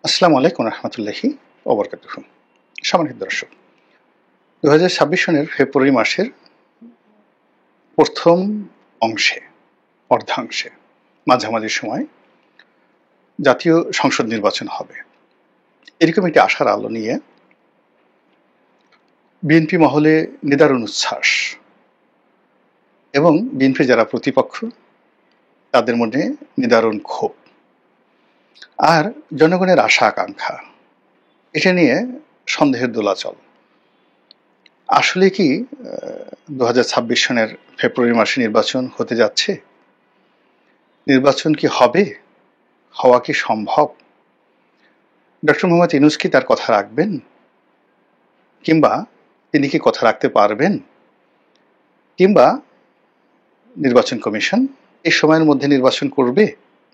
আসসালামু আলাইকুম রহমতুল্লাহি ওবরকাতুহ। সম্মানিত দর্শক, 2026 সনের ফেব্রুয়ারি মাসের প্রথম অংশে, অর্ধাংশে, মাঝামাঝি সময় জাতীয় সংসদ নির্বাচন হবে, এরকম একটি আশার আলো নিয়ে বিএনপি মহলে নিদারুণ উচ্ছ্বাস এবং বিএনপি যারা প্রতিপক্ষ তাদের মধ্যে নিদারুণ ক্ষোভ আর জনগণের আশা আকাঙ্ক্ষা, এটা নিয়ে সন্দেহের দোলাচল। আসলে কি 2026 সনের ফেব্রুয়ারি মাসে নির্বাচন হতে যাচ্ছে? নির্বাচন কি হবে? হওয়া কি সম্ভব? ডক্টর মোহাম্মদ ইউনূস কি তার কথা রাখবেন, কিংবা তিনি কি কথা রাখতে পারবেন, কিংবা নির্বাচন কমিশন এই সময়ের মধ্যে নির্বাচন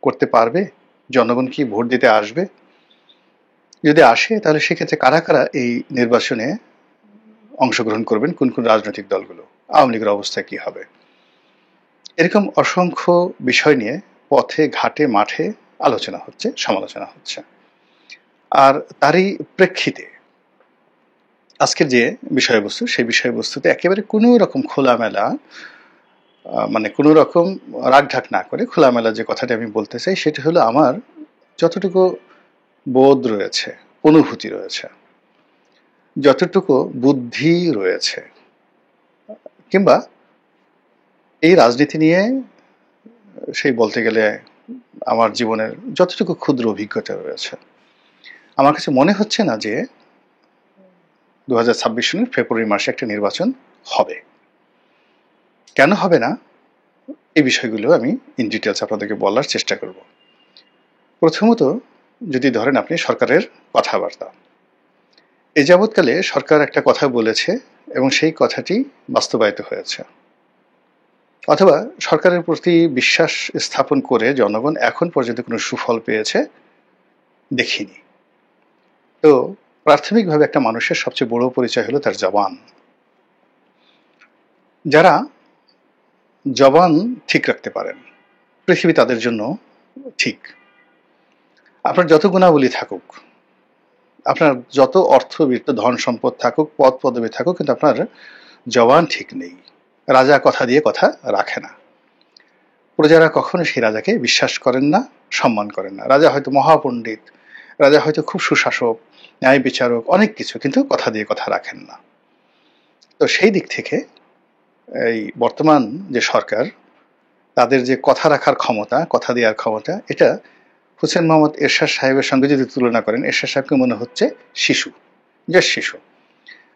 করতে পারবে? জনগণ কি ভোট দিতে আসবে? যদি আসে তাহলে সেক্ষেত্রে কারা কারা এই নির্বাচনে অংশগ্রহণ করবেন, কোন কোন রাজনৈতিক দলগুলো, আওয়ামী লীগের অবস্থা কি হবে? এরকম অসংখ্য বিষয় নিয়ে পথে ঘাটে মাঠে আলোচনা হচ্ছে, সমালোচনা হচ্ছে। আর তারই প্রেক্ষিতে আজকের যে বিষয়বস্তু, সেই বিষয়বস্তুতে একেবারে কোনো রকম খোলামেলা, মানে কোনো রকম রাগঢাক না করে খোলামেলা যে কথাটি আমি বলতে চাই সেটা হলো, আমার যতটুকু বোধ রয়েছে, অনুভূতি রয়েছে, যতটুকু বুদ্ধি রয়েছে, কিংবা এই রাজনীতি নিয়ে সেই বলতে গেলে আমার জীবনের যতটুকু ক্ষুদ্র অভিজ্ঞতা রয়েছে, আমার কাছে মনে হচ্ছে না যে 2026 সনের ফেব্রুয়ারি মাসে একটা নির্বাচন হবে। কেন হবে না, এই বিষয়গুলো আমি ইন ডিটেলস আপনাদেরকে বলার চেষ্টা করব। প্রথমত, যদি ধরেন আপনি সরকারের কথাবার্তা, এ যাবৎকালে সরকার একটা কথা বলেছে এবং সেই কথাটি বাস্তবায়িত হয়েছে, অথবা সরকারের প্রতি বিশ্বাস স্থাপন করে জনগণ এখন পর্যন্ত কোনো সুফল পেয়েছে দেখিনি। তো প্রাথমিকভাবে একটা মানুষের সবচেয়ে বড় পরিচয় হলো তার জবান। যারা জবান ঠিক রাখতে পারেন, পৃথিবী তাদের জন্য ঠিক। আপনার যত গুণাবলী থাকুক, আপনার যত অর্থবিত্ত ধন সম্পদ থাকুক, পদ পদবী থাকুক, কিন্তু আপনার জবান ঠিক নেই, রাজা কথা দিয়ে কথা রাখে না, প্রজারা কখনো সেই রাজাকে বিশ্বাস করেন না, সম্মান করেন না। রাজা হয়তো মহাপণ্ডিত, রাজা হয়তো খুব সুশাসক, ন্যায় বিচারক, অনেক কিছু, কিন্তু কথা দিয়ে কথা রাখেন না। তো সেই দিক থেকে এই বর্তমান যে সরকার, তাদের যে কথা রাখার ক্ষমতা, কথা দেওয়ার ক্ষমতা, এটা হোসেন মোহাম্মদ এরশাদ সাহেবের সঙ্গে যদি তুলনা করেন, এরশাদ সাহেবকে মনে হচ্ছে শিশু, জাস্ট শিশু।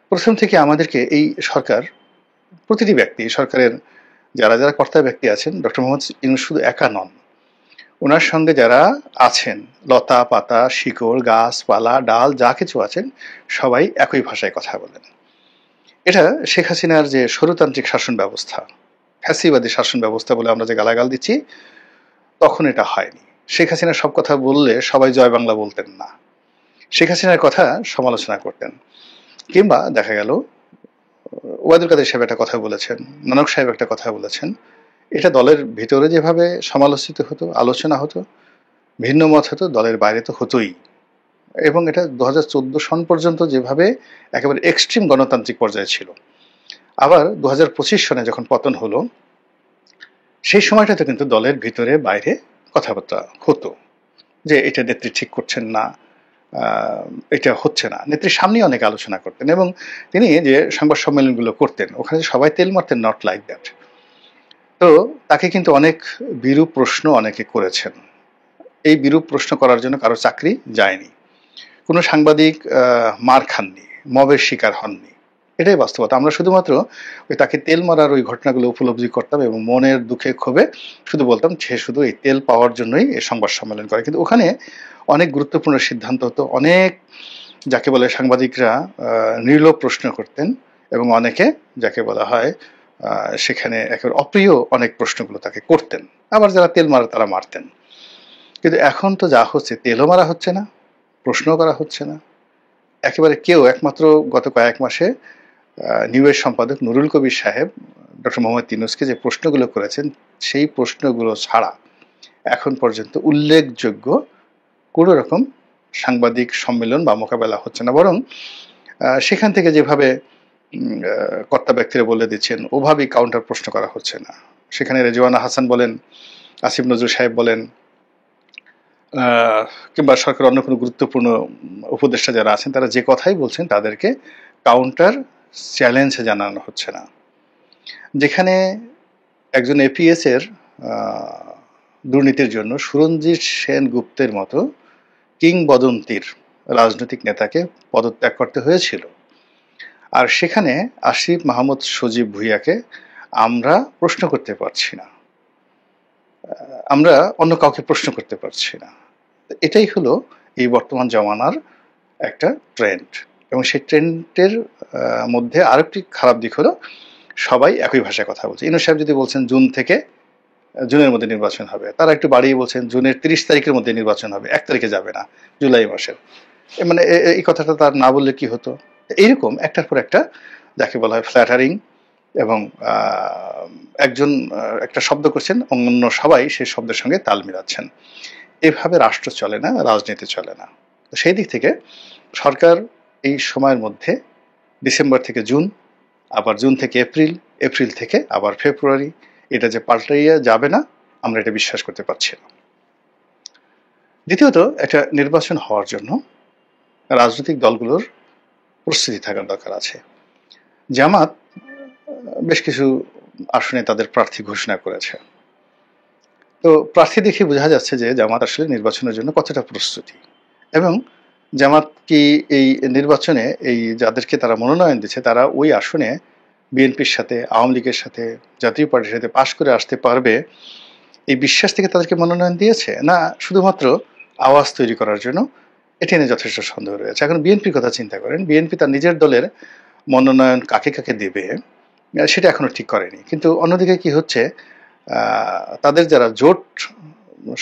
প্রথম থেকে আমাদেরকে এই সরকার, প্রতিটি ব্যক্তি, সরকারের যারা যারা কর্তা ব্যক্তি আছেন, ডক্টর মোহাম্মদ ইউনূস শুধু একা নন, ওনার সঙ্গে যারা আছেন, লতা পাতা শিকড় গাছপালা ডাল যা কিছু আছেন, সবাই একই ভাষায় কথা বলেন। এটা শেখ হাসিনার যে স্বৈরতান্ত্রিক শাসন ব্যবস্থা, ফ্যাসিবাদী শাসন ব্যবস্থা বলে আমরা যে গালাগাল দিচ্ছি, তখন এটা হয়নি। শেখ হাসিনা সব কথা বললে সবাই জয় বাংলা বলতেন না, শেখ হাসিনার কথা সমালোচনা করতেন। কিংবা দেখা গেল ওবায়দুল কাদের সাহেব একটা কথা বলেছেন, নানক সাহেব একটা কথা বলেছেন, এটা দলের ভিতরে যেভাবে সমালোচিত হতো, আলোচনা হতো, ভিন্ন মত হতো, দলের বাইরে তো হতোই। এবং এটা 2014 সন পর্যন্ত যেভাবে একেবারে এক্সট্রিম গণতান্ত্রিক পর্যায়ে ছিল। আবার 2025 সনে যখন পতন হলো, সেই সময়টাতে কিন্তু দলের ভিতরে বাইরে কথাবার্তা হতো যে এটা নেত্রী ঠিক করছেন না, এটা হচ্ছে না। নেত্রীর সামনেই অনেক আলোচনা করতেন, এবং তিনি যে সংবাদ সম্মেলনগুলো করতেন, ওখানে সবাই তেল মারতেন, নট লাইক দ্যাট। তো তাকে কিন্তু অনেক বিরূপ প্রশ্ন অনেকে করেছেন। এই বিরূপ প্রশ্ন করার জন্য কারো চাকরি যায়নি, কোনো সাংবাদিক মার খাননি, মবের শিকার হননি। এটাই বাস্তবতা। আমরা শুধুমাত্র ওই তাকে তেল মারার ওই ঘটনাগুলো উপলব্ধি করতাম এবং মনের দুঃখে ক্ষোভে শুধু বলতাম সে শুধু এই তেল পাওয়ার জন্যই এই সংবাদ সম্মেলন করে। কিন্তু ওখানে অনেক গুরুত্বপূর্ণ সিদ্ধান্ত হতো, অনেক যাকে বলে সাংবাদিকরা নির্লোভ প্রশ্ন করতেন, এবং অনেকে যাকে বলা হয় সেখানে একেবারে অপ্রিয় অনেক প্রশ্নগুলো তাকে করতেন। আবার যারা তেল মারা তারা মারতেন। কিন্তু এখন তো যা হচ্ছে, তেলও মারা হচ্ছে না, প্রশ্ন করা হচ্ছে না। একেবারে কেউ, একমাত্র গত কয়েক মাসে নিউজের সম্পাদক নুরুল কবির সাহেব ডক্টর মোহাম্মদ ইউনূসকে যে প্রশ্নগুলো করেছেন, সেই প্রশ্নগুলো ছাড়া এখন পর্যন্ত উল্লেখযোগ্য কোনো রকম সাংবাদিক সম্মেলন বা মোকাবেলা হচ্ছে না, বরং সেখান থেকে যেভাবে কর্তা ব্যক্তিরা বলে দিচ্ছেন ওভাবেই কাউন্টার প্রশ্ন করা হচ্ছে না। সেখানে রেজওয়ানা হাসান বলেন, আসিফ নজরুল সাহেব বলেন, কিংবা সরকার অন্য কোনো গুরুত্বপূর্ণ উপদেষ্টা যারা আছেন তারা যে কথাই বলছেন তাদেরকে কাউন্টার চ্যালেঞ্জ জানানো হচ্ছে না। যেখানে একজন এপিএস এর দুর্নীতির জন্য সুরঞ্জিত সেনগুপ্তের মতো কিংবদন্তির রাজনৈতিক নেতাকে পদত্যাগ করতে হয়েছিল, আর সেখানে আসিফ মাহমুদ সজীব ভুঁইয়াকে আমরা প্রশ্ন করতে পারছি না, আমরা অন্য কাউকে প্রশ্ন করতে পারছি না। এটাই হলো এই বর্তমান জমানার একটা ট্রেন্ড, এবং সেই ট্রেন্ডের মধ্যে আরেকটি খারাপ দিক হলো সবাই একই ভাষায় কথা বলছে। ইউনূস সাহেব যদি বলছেন জুনের মধ্যে নির্বাচন হবে, তারা একটু বাড়িয়ে বলছেন জুনের 30 তারিখের মধ্যে নির্বাচন হবে, 1 তারিখে যাবে না, জুলাই মাসের। মানে এই কথাটা তার না বললে কি হতো? এইরকম একটার পর একটা যাকে বলা হয় ফ্ল্যাটারিং, এবং একজন একটা শব্দ করছেন, অন্য সবাই সেই শব্দের সঙ্গে তাল মিলাচ্ছেন। এভাবে রাষ্ট্র চলে না, রাজনীতি চলে না। সেই দিক থেকে সরকার এই সময়ের মধ্যে ডিসেম্বর থেকে জুন, আবার জুন থেকে এপ্রিল, এপ্রিল থেকে আবার ফেব্রুয়ারি, এটা যে পাল্টাইয়া যাবে না আমরা এটা বিশ্বাস করতে পারছি না। দ্বিতীয়ত, একটা নির্বাচন হওয়ার জন্য রাজনৈতিক দলগুলোর প্রস্তুতি থাকার দরকার আছে। জামাত বেশ কিছু আসনে তাদের প্রার্থী ঘোষণা করেছে, তো প্রার্থী দেখে বোঝা যাচ্ছে যে জামাত আসলে নির্বাচনের জন্য কতটা প্রস্তুতি, এবং জামাত কি এই নির্বাচনে এই যাদেরকে তারা মনোনয়ন দিচ্ছে তারা ওই আসনে বিএনপির সাথে, আওয়ামী লীগের সাথে, জাতীয় পার্টির সাথে পাশ করে আসতে পারবে এই বিশ্বাস থেকে তাদেরকে মনোনয়ন দিয়েছে, না শুধুমাত্র আওয়াজ তৈরি করার জন্য? এটি নিয়ে যথেষ্ট সন্দেহ রয়েছে। এখন বিএনপির কথা চিন্তা করেন, বিএনপি তার নিজের দলের মনোনয়ন কাকে কাকে দেবে সেটা এখনো ঠিক করেনি, কিন্তু অন্যদিকে কি হচ্ছে, তাদের যারা জোট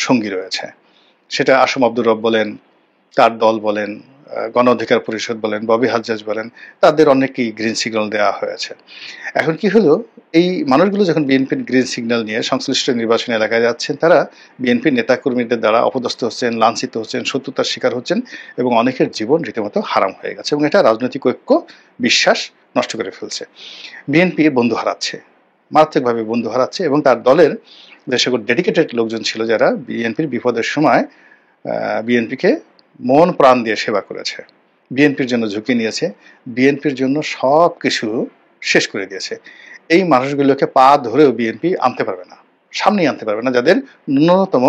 সঙ্গী রয়েছে, সেটা আসম আব্দুর রব বলেন, তার দল বলেন, গণ অধিকার পরিষদ বলেন, ববি হাজ্জাজ বলেন, তাদের অনেকেই গ্রিন সিগন্যাল দেওয়া হয়েছে। এখন কি হলো, এই মানুষগুলো যখন বিএনপির গ্রিন সিগন্যাল নিয়ে সংশ্লিষ্ট নির্বাচনী এলাকায় যাচ্ছেন, তারা বিএনপির নেতাকর্মীদের দ্বারা অপদস্থ হচ্ছেন, লাঞ্ছিত হচ্ছেন, শত্রুতার শিকার হচ্ছেন, এবং অনেকের জীবন রীতিমতো হারাম হয়ে গেছে, এবং এটা রাজনৈতিক ঐক্য, বিশ্বাস নষ্ট করে ফেলছে। বিএনপি বন্ধু হারাচ্ছে, মারাত্মকভাবে বন্ধু হারাচ্ছে, এবং তার দলের যে সকল ডেডিকেটেড লোকজন ছিল যারা বিএনপির বিপদের সময় বিএনপিকে মন প্রাণ দিয়ে সেবা করেছে, বিএনপির জন্য ঝুঁকি নিয়েছে, বিএনপির জন্য সব কিছু শেষ করে দিয়েছে, এই মানুষগুলোকে পা ধরেও বিএনপি আনতে পারবে না, সামনেই আনতে পারবে না, যাদের ন্যূনতম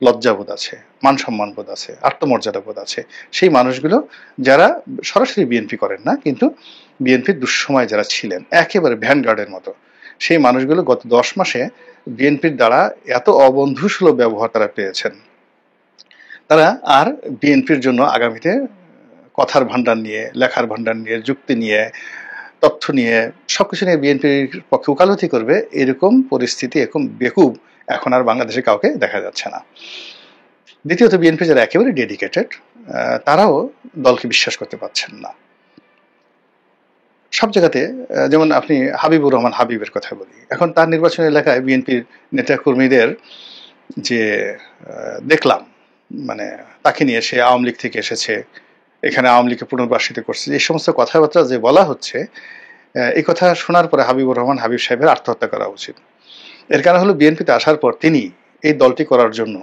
লজ্জাবোধ আছে, মান সম্মান বোধ আছে, আত্মমর্যাদা বোধ আছে, সেই মানুষগুলো যারা সরাসরি বিএনপি করেন না কিন্তু বিএনপির দুঃসময় যারা ছিলেন একেবারে ভ্যানগার্ডের মতো, সেই মানুষগুলো গত 10 মাসে বিএনপির দ্বারা এত অবন্ধুসুলভ ব্যবহার তারা পেয়েছেন, তারা আর বিএনপির জন্য আগামীতে কথার ভান্ডার নিয়ে, লেখার ভান্ডার নিয়ে, যুক্তি নিয়ে, তথ্য নিয়ে, সবকিছু নিয়ে বিএনপির পক্ষে ওকালতি করবে এরকম পরিস্থিতি, এরকম বেকুব এখন আর বাংলাদেশে কাউকে দেখা যাচ্ছে না। দ্বিতীয়ত, বিএনপি যারা একেবারে ডেডিকেটেড তারাও দলকে বিশ্বাস করতে পারছেন না সব জায়গাতে। যেমন আপনি হাবিবুর রহমান হাবিবের কথা বলি, এখন তার নির্বাচনী এলাকায় বিএনপির নেতাকর্মীদের যে দেখলাম, মানে তাকে নিয়ে, সে আওয়ামী লীগ থেকে এসেছে, এখানে আওয়ামী লীগকে পুনর্বাসিত করছে, এই সমস্ত কথাবার্তা যে বলা হচ্ছে, এই কথা শোনার পরে হাবিবুর রহমান হাবিব সাহেবের আত্মহত্যা করা উচিত। এর কারণ হলো বিএনপিতে আসার পর তিনি এই দলটি করার জন্য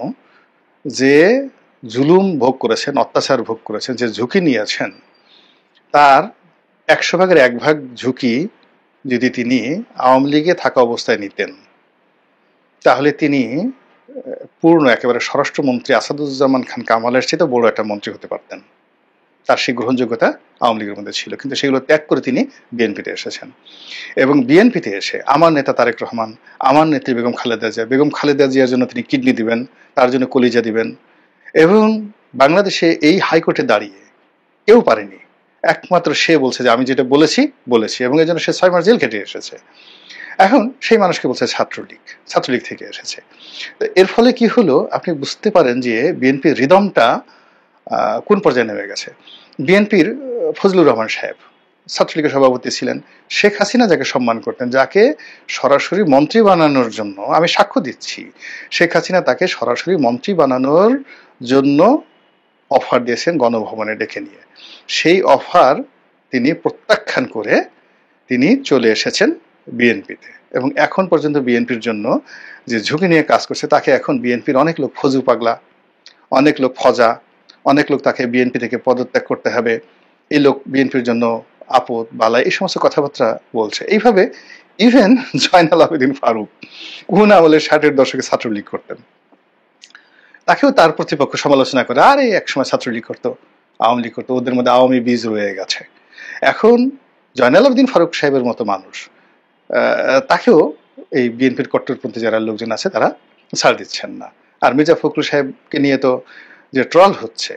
যে জুলুম ভোগ করেছেন, অত্যাচার ভোগ করেছেন, যে ঝুঁকি নিয়েছেন, তার 100 ভাগের 1 ভাগ ঝুঁকি যদি তিনি আওয়ামী লীগে থাকা অবস্থায় নিতেন, তাহলে তিনি পূর্ণ একেবারে স্বরাষ্ট্রমন্ত্রী আসাদুজ্জামান খান কামালের চেয়ে বড় একটা মন্ত্রী হতে পারতেন। তার সেই গ্রহণযোগ্যতা আওয়ামী লীগের মধ্যে ছিল, কিন্তু সেগুলো ত্যাগ করে তিনি বিএনপিতে এসেছেন, এবং বিএনপিতে এসে আমার নেতা তারেক রহমান, আমার নেত্রী বেগম খালেদা জিয়ার জন্য তিনি কিডনি দিবেন, তার জন্য কলিজা দিবেন, এবং বাংলাদেশে এই হাইকোর্টে দাঁড়িয়ে কেউ পারেনি, একমাত্র সে বলছে যে আমি যেটা বলেছি, এবং এই জন্য সে 6 মাস জেল কেটে এসেছে। এখন সেই মানুষকে বলছে ছাত্রলীগ থেকে এসেছে। তো এর ফলে কি হলো, আপনি বুঝতে পারেন যে বিএনপির রিদমটা কোন পর্যায়ে নেমে গেছে। বিএনপির ফজলুর রহমান সাহেব ছাত্রলীগের সভাপতি ছিলেন, শেখ হাসিনা যাকে সম্মান করতেন, যাকে সরাসরি মন্ত্রী বানানোর জন্য, আমি সাক্ষ্য দিচ্ছি, শেখ হাসিনা তাকে সরাসরি মন্ত্রী বানানোর জন্য অফার দিয়েছেন গণভবনে ডেকে নিয়ে। সেই অফার তিনি প্রত্যাখ্যান করে তিনি চলে এসেছেন বিএনপিতে, এবং এখন পর্যন্ত বিএনপির জন্য যে ঝুঁকি নিয়ে কাজ করছে, তাকে এখন বিএনপির অনেক লোক ফজু পাগলা, অনেক লোক ফজা, অনেক লোক তাকে বিএনপি থেকে পদত্যাগ করতে হবে, এই লোক বিএনপির জন্য আপদ বালা, এই সমস্ত কথাবার্তা বলছে। এইভাবে ইভেন জয়নাল আবেদিন ফারুক, কোন আমলের 60-এর দশকে ছাত্রলীগ করতেন, তাকেও তার প্রতিপক্ষ সমালোচনা করে, আরে একসময় ছাত্রলীগ করতো, আওয়ামী লীগ করতো, ওদের মধ্যে আওয়ামী বীজ রয়ে গেছে। এখন জয়নাল আবেদিন ফারুক সাহেবের মতো মানুষ, তাকেও এই বিএনপির কট্টরপন্থী যারা লোকজন আছে তারা ছাড় দিচ্ছেন না। আর মির্জা ফখরুল সাহেবকে নিয়ে তো যে ট্রল হচ্ছে,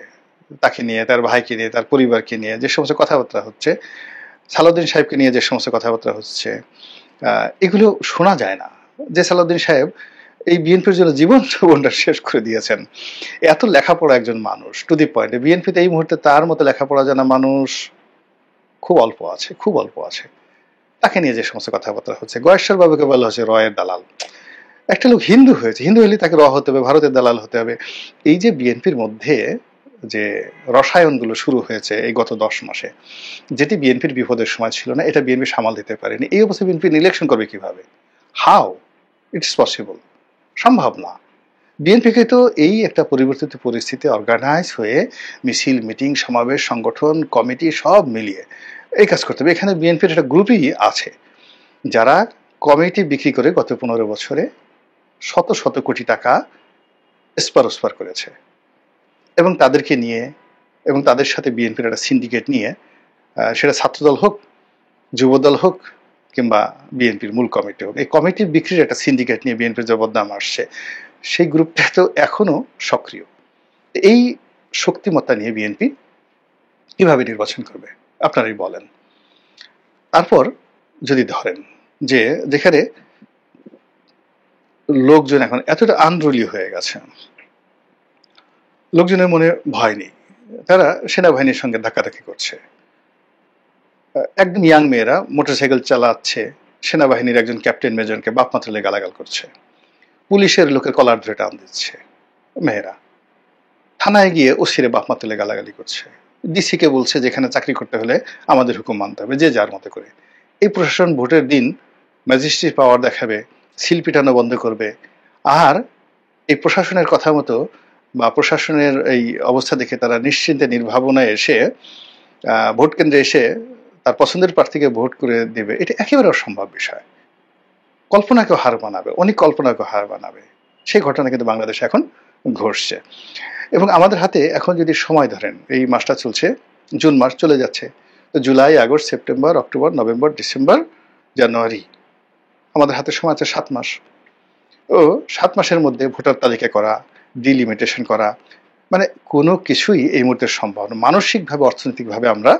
তাকে নিয়ে, তার ভাইকে নিয়ে, তার পরিবারকে নিয়ে যে সমস্ত কথাবার্তা হচ্ছে, সালাউদ্দিন সাহেবকে নিয়ে যে সমস্ত কথাবার্তা হচ্ছে, এগুলো শোনা যায় না। যে সালাউদ্দিন সাহেব এই বিএনপির জন্য জীবনটা শেষ করে দিয়েছেন, এত লেখাপড়া একজন মানুষ, টু দি পয়েন্ট। বিএনপিতে এই মুহূর্তে তার মতো লেখাপড়া জানা মানুষ খুব অল্প আছে, খুব অল্প আছে। তাকে নিয়ে যে সমস্ত কথাবার্তা হচ্ছে, গয়েশ্বর বাবুকে বলা হচ্ছে রয়ের দালাল। একটা লোক হিন্দু হয়েছে, হিন্দু হলে তাকে র হতে হবে, ভারতের দালাল হতে হবে। এই যে বিএনপির মধ্যে যে রসায়নগুলো শুরু হয়েছে এই গত 10 মাসে, যেটি বিএনপির বিপদের সময় ছিল না, এটা বিএনপি সামাল দিতে পারেনি। এই অবস্থায় বিএনপি ইলেকশন করবে কিভাবে? How it's possible? সম্ভব না। বিএনপিকে তো এই একটা পরিবর্তিত পরিস্থিতি অর্গানাইজ হয়ে মিছিল, মিটিং, সমাবেশ, সংগঠন, কমিটি সব মিলিয়ে এই কাজ করতে হবে। এখানে বিএনপির একটা গ্রুপই আছে যারা কমিটি বিক্রি করে গত 15 বছরে শত শত কোটি টাকা এসপার ওসপার করেছে, এবং তাদেরকে নিয়ে, এবং তাদের সাথে বিএনপির একটা সিন্ডিকেট নিয়ে, সেটা ছাত্রদল হোক, যুবদল হোক, কিংবা বিএনপির মূল কমিটি হোক, এই কমিটির বিক্রির একটা সিন্ডিকেট নিয়ে বিএনপির যে বদনাম আসছে, সেই গ্রুপটা তো এখনো সক্রিয়। এই শক্তিমত্তা নিয়ে বিএনপি কিভাবে নির্বাচন করবে আপনারাই বলেন। তারপর যদি ধরেন যে যেখানে লোকজন এখন এতটা আনরুলি হয়ে গেছে, লোকজনের মনে ভয় নেই, তারা সেনাবাহিনীর সঙ্গে ধাক্কাধাক্কি করছে। একদম ইয়াং মেয়েরা মোটরসাইকেল চালাচ্ছে, সেনাবাহিনীর একজন ক্যাপ্টেন মেজরকে বাপ মা তুলে গালাগাল করছে, পুলিশের লোকের কলার ধরে টান দিচ্ছে মেয়েরা, থানায় গিয়ে ওসিরে বাপ মা তুলে গালাগালি করছে, ডিসিকে বলছে যেখানে চাকরি করতে হলে আমাদের হুকুম মানতে হবে, যে যার মতো করে। এই প্রশাসন ভোটের দিন ম্যাজিস্ট্রেট পাওয়ার দেখাবে, সিল পিটানো বন্ধ করবে, আর এই প্রশাসনের কথা মতো বা প্রশাসনের এই অবস্থা দেখে তারা নিশ্চিন্তে নির্ভাবনায় এসে ভোট কেন্দ্রে এসে তার পছন্দের প্রার্থীকে ভোট করে দেবে। এটা একেবারে অসম্ভব বিষয়। কল্পনাকেও হার মানাবে, অনেক কল্পনাকেও হার মানাবে। সেই ঘটনা কিন্তু বাংলাদেশে এখন ঘটছে। এবং আমাদের হাতে এখন যদি সময় ধরেন, এই মাসটা চলছে, জুন মাস চলে যাচ্ছে, তো July, August, September, October, November, December, January, আমাদের হাতে সময় আছে 7 মাস। ও 7 মাসের মধ্যে ভোটার তালিকা করা, ডিলিমিটেশন করা, মানে কোনো কিছুই এই মুহূর্তে সম্ভব না। মানসিকভাবে, অর্থনৈতিকভাবে আমরা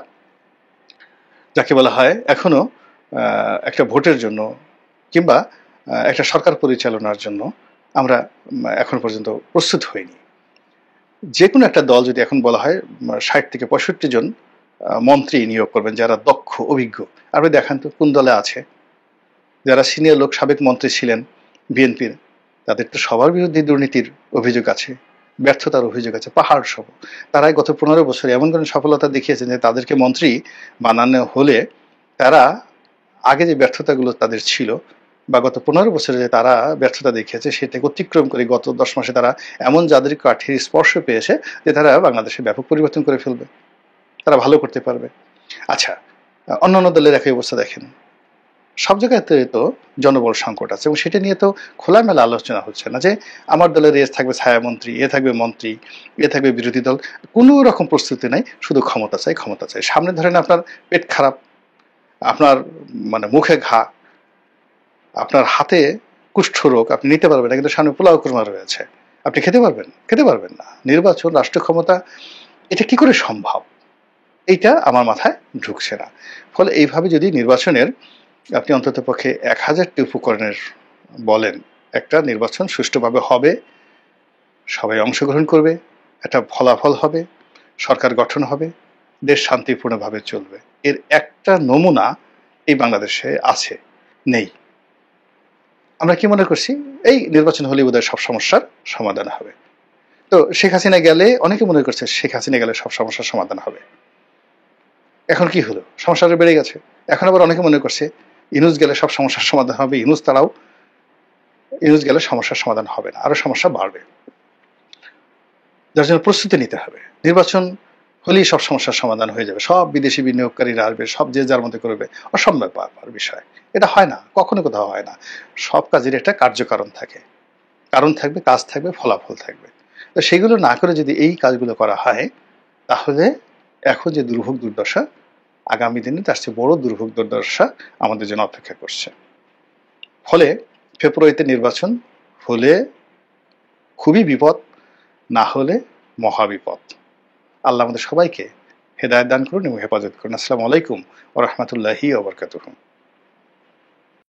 যাকে বলা হয় এখনো একটা ভোটের জন্য কিংবা একটা সরকার পরিচালনার জন্য আমরা এখন পর্যন্ত প্রস্তুত হইনি। যে কোনো একটা দল যদি এখন বলা হয় 60 থেকে 65 জন মন্ত্রী নিয়োগ করবেন যারা দক্ষ, অভিজ্ঞ, আপনি দেখান তো কোন দলে আছে? যারা সিনিয়র লোক, সাবেক মন্ত্রী ছিলেন বিএনপির, তাদের তো সবার বিরুদ্ধে দুর্নীতির অভিযোগ আছে, ব্যর্থতার অভিযোগ আছে পাহাড় সহ। তারাই গত 15 বছরে এমন কোনো সফলতা দেখিয়েছেন যে তাদেরকে মন্ত্রী বানানো হলে তারা আগে যে ব্যর্থতাগুলো তাদের ছিল বা গত 15 বছরে যে তারা ব্যর্থতা দেখিয়েছে সেটাকে অতিক্রম করে গত 10 মাসে তারা এমন যাদের কাঠির স্পর্শ পেয়েছে যে তারা বাংলাদেশে ব্যাপক পরিবর্তন করে ফেলবে, তারা ভালো করতে পারবে। আচ্ছা, অন্যান্য দলের একই অবস্থা দেখেন, সব জায়গাতে তো জনবল সংকট আছে, এবং সেটা নিয়ে তো খোলামেলা আলোচনা হচ্ছে না যে আমার দলের এ থাকবে ছায়ামন্ত্রী, এ থাকবে মন্ত্রী, এ থাকবে বিরোধী দল। কোনো রকম প্রস্তুতি নাই, শুধু ক্ষমতা চাই, ক্ষমতা চাই। সামনে ধরেন আপনার পেট খারাপ, আপনার মানে মুখে ঘা, আপনার হাতে কুষ্ঠ রোগ, আপনি নিতে পারবেন না, কিন্তু সামনে পোলাও কুরমা রয়েছে, আপনি খেতে পারবেন? খেতে পারবেন না। নির্বাচন, রাষ্ট্র ক্ষমতা, এটা কি করে সম্ভব? এইটা আমার মাথায় ঢুকছে না। ফলে এইভাবে যদি নির্বাচনের আপনি অন্তত পক্ষে 1000টি উপকরণের বলেন, একটা নির্বাচন সুষ্ঠুভাবে হবে, সবাই অংশগ্রহণ করবে, একটা ফলাফল হবে, সরকার গঠন হবে, দেশ শান্তিপূর্ণভাবে চলবে, এর একটা নমুনা এই বাংলাদেশে আছে? নেই। আমরা কি মনে করছি এই নির্বাচন হলে বোধহয় সব সমস্যার সমাধান হবে। তো তো শেখ হাসিনা গেলে অনেকে মনে করছে শেখ হাসিনা গেলে সব সমস্যার সমাধান হবে। এখন কি হলো? সমস্যাটা বেড়ে গেছে। এখন আবার অনেকে মনে করছে ইউনূস গেলে সব সমস্যার সমাধান হবে। ইউনূস গেলে সমস্যার সমাধান হবে না, আরো সমস্যা বাড়বে। যার জন্য প্রস্তুতি নিতে হবে। নির্বাচন হলেই সব সমস্যার সমাধান হয়ে যাবে, সব বিদেশি বিনিয়োগকারীরা আসবে, সব যে যার মতো করবে, অসম্ভব ব্যাপার বিষয়। এটা হয় না, কখনো কোথাও হয় না। সব কাজের একটা কার্যকারণ থাকে, কারণ থাকবে, কাজ থাকবে, ফলাফল থাকবে। তো সেগুলো না করে যদি এই কাজগুলো করা হয়, তাহলে এখন যে দুর্ভোগ দুর্দশা, আগামী দিনে তার চেয়ে বড় দুর্ভোগ দুর্দশা আমাদের জন্য অপেক্ষা করছে। ফলে ফেব্রুয়ারিতে নির্বাচন হলে খুবই বিপদ, না হলে মহাবিপদ। আল্লাহ আমাদের সবাইকে হেদায়েত দান করুন এবং হেফাজত করুন। আসসালামু আলাইকুম ওয়া রাহমাতুল্লাহি ওয়া বারাকাতুহু।